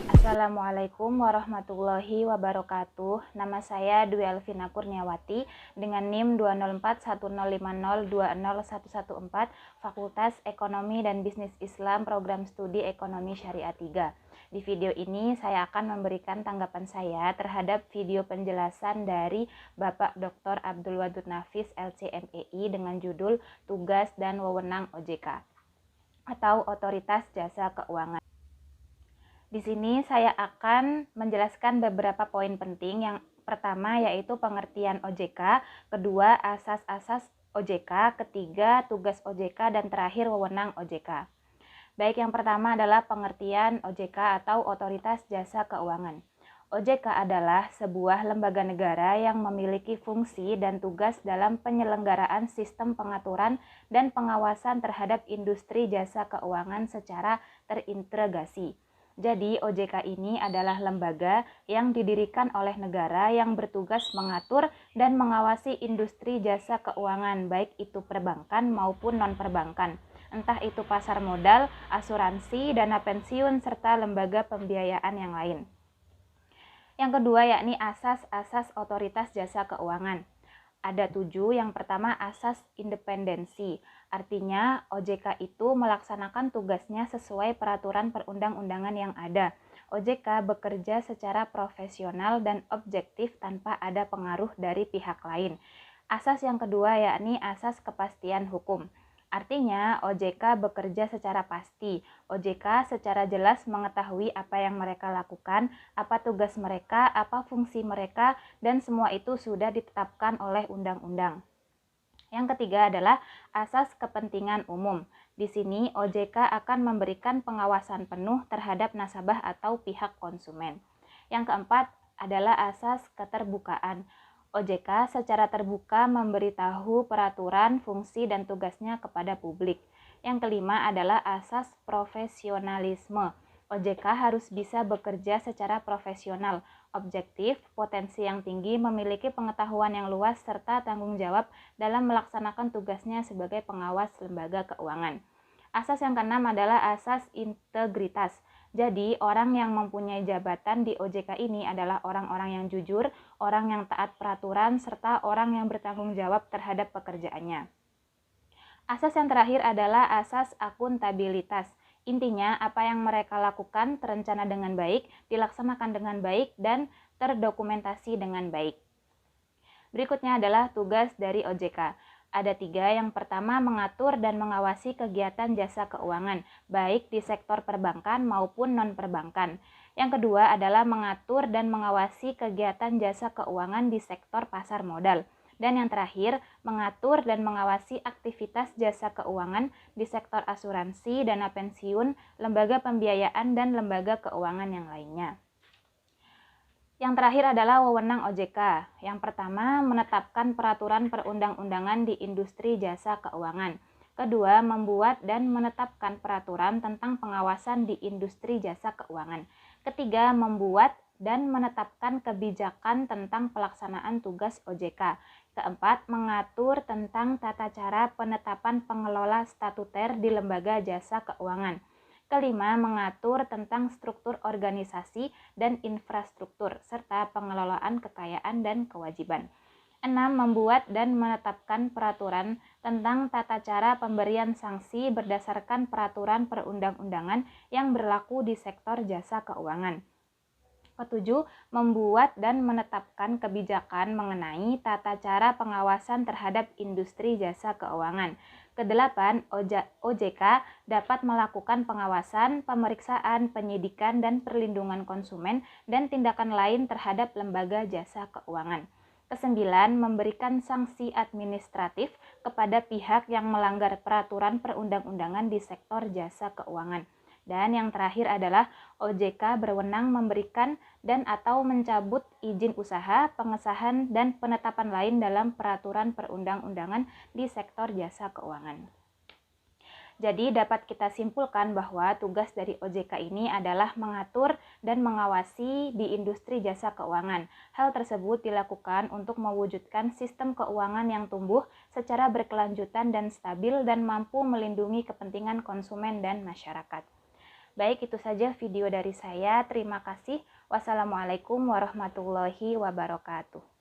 Assalamualaikum warahmatullahi wabarakatuh. Nama saya Dwi Elvina Kurniawati dengan NIM 2041050201114, Fakultas Ekonomi dan Bisnis Islam, Program Studi Ekonomi Syariah 3. Di video ini saya akan memberikan tanggapan saya terhadap video penjelasan dari Bapak Dr. Abdul Wadud Nafis LCMEI dengan judul Tugas dan Wewenang OJK atau Otoritas Jasa Keuangan. Di sini saya akan menjelaskan beberapa poin penting. Yang pertama yaitu pengertian OJK, kedua asas-asas OJK, ketiga tugas OJK, dan terakhir wewenang OJK. Baik, yang pertama adalah pengertian OJK atau Otoritas Jasa Keuangan. OJK adalah sebuah lembaga negara yang memiliki fungsi dan tugas dalam penyelenggaraan sistem pengaturan dan pengawasan terhadap industri jasa keuangan secara terintegrasi. Jadi, OJK ini adalah lembaga yang didirikan oleh negara yang bertugas mengatur dan mengawasi industri jasa keuangan, baik itu perbankan maupun non-perbankan, entah itu pasar modal, asuransi, dana pensiun, serta lembaga pembiayaan yang lain. Yang kedua yakni asas-asas Otoritas Jasa Keuangan. Ada 7. Yang pertama asas independensi. Artinya OJK itu melaksanakan tugasnya sesuai peraturan perundang-undangan yang ada. OJK bekerja secara profesional dan objektif tanpa ada pengaruh dari pihak lain. Asas yang kedua yakni asas kepastian hukum. Artinya OJK bekerja secara pasti. OJK secara jelas mengetahui apa yang mereka lakukan, apa tugas mereka, apa fungsi mereka, dan semua itu sudah ditetapkan oleh undang-undang. Yang ketiga adalah asas kepentingan umum. Di sini OJK akan memberikan pengawasan penuh terhadap nasabah atau pihak konsumen. Yang keempat adalah asas keterbukaan. OJK secara terbuka memberitahu peraturan, fungsi, dan tugasnya kepada publik. Yang kelima adalah asas profesionalisme. OJK harus bisa bekerja secara profesional, objektif, potensi yang tinggi, memiliki pengetahuan yang luas, serta tanggung jawab dalam melaksanakan tugasnya sebagai pengawas lembaga keuangan. Asas yang keenam adalah asas integritas. Jadi, orang yang mempunyai jabatan di OJK ini adalah orang-orang yang jujur, orang yang taat peraturan, serta orang yang bertanggung jawab terhadap pekerjaannya. Asas yang terakhir adalah asas akuntabilitas. Intinya, apa yang mereka lakukan terencana dengan baik, dilaksanakan dengan baik, dan terdokumentasi dengan baik. Berikutnya adalah tugas dari OJK. Ada 3. Yang pertama, mengatur dan mengawasi kegiatan jasa keuangan, baik di sektor perbankan maupun non-perbankan. Yang kedua adalah mengatur dan mengawasi kegiatan jasa keuangan di sektor pasar modal. Dan yang terakhir, mengatur dan mengawasi aktivitas jasa keuangan di sektor asuransi, dana pensiun, lembaga pembiayaan, dan lembaga keuangan yang lainnya. Yang terakhir adalah wewenang OJK. Yang pertama, menetapkan peraturan perundang-undangan di industri jasa keuangan. Kedua, membuat dan menetapkan peraturan tentang pengawasan di industri jasa keuangan. Ketiga, membuat dan menetapkan kebijakan tentang pelaksanaan tugas OJK. Keempat, mengatur tentang tata cara penetapan pengelola statuter di lembaga jasa keuangan. Kelima, mengatur tentang struktur organisasi dan infrastruktur, serta pengelolaan kekayaan dan kewajiban. 6. Membuat dan menetapkan peraturan tentang tata cara pemberian sanksi berdasarkan peraturan perundang-undangan yang berlaku di sektor jasa keuangan. Ketujuh, membuat dan menetapkan kebijakan mengenai tata cara pengawasan terhadap industri jasa keuangan. Kedelapan, OJK dapat melakukan pengawasan, pemeriksaan, penyidikan, dan perlindungan konsumen dan tindakan lain terhadap lembaga jasa keuangan. Kesembilan, memberikan sanksi administratif kepada pihak yang melanggar peraturan perundang-undangan di sektor jasa keuangan. Dan yang terakhir adalah OJK berwenang memberikan dan atau mencabut izin usaha, pengesahan, dan penetapan lain dalam peraturan perundang-undangan di sektor jasa keuangan. Jadi dapat kita simpulkan bahwa tugas dari OJK ini adalah mengatur dan mengawasi di industri jasa keuangan. Hal tersebut dilakukan untuk mewujudkan sistem keuangan yang tumbuh secara berkelanjutan dan stabil dan mampu melindungi kepentingan konsumen dan masyarakat. Baik, itu saja video dari saya. Terima kasih. Wassalamualaikum warahmatullahi wabarakatuh.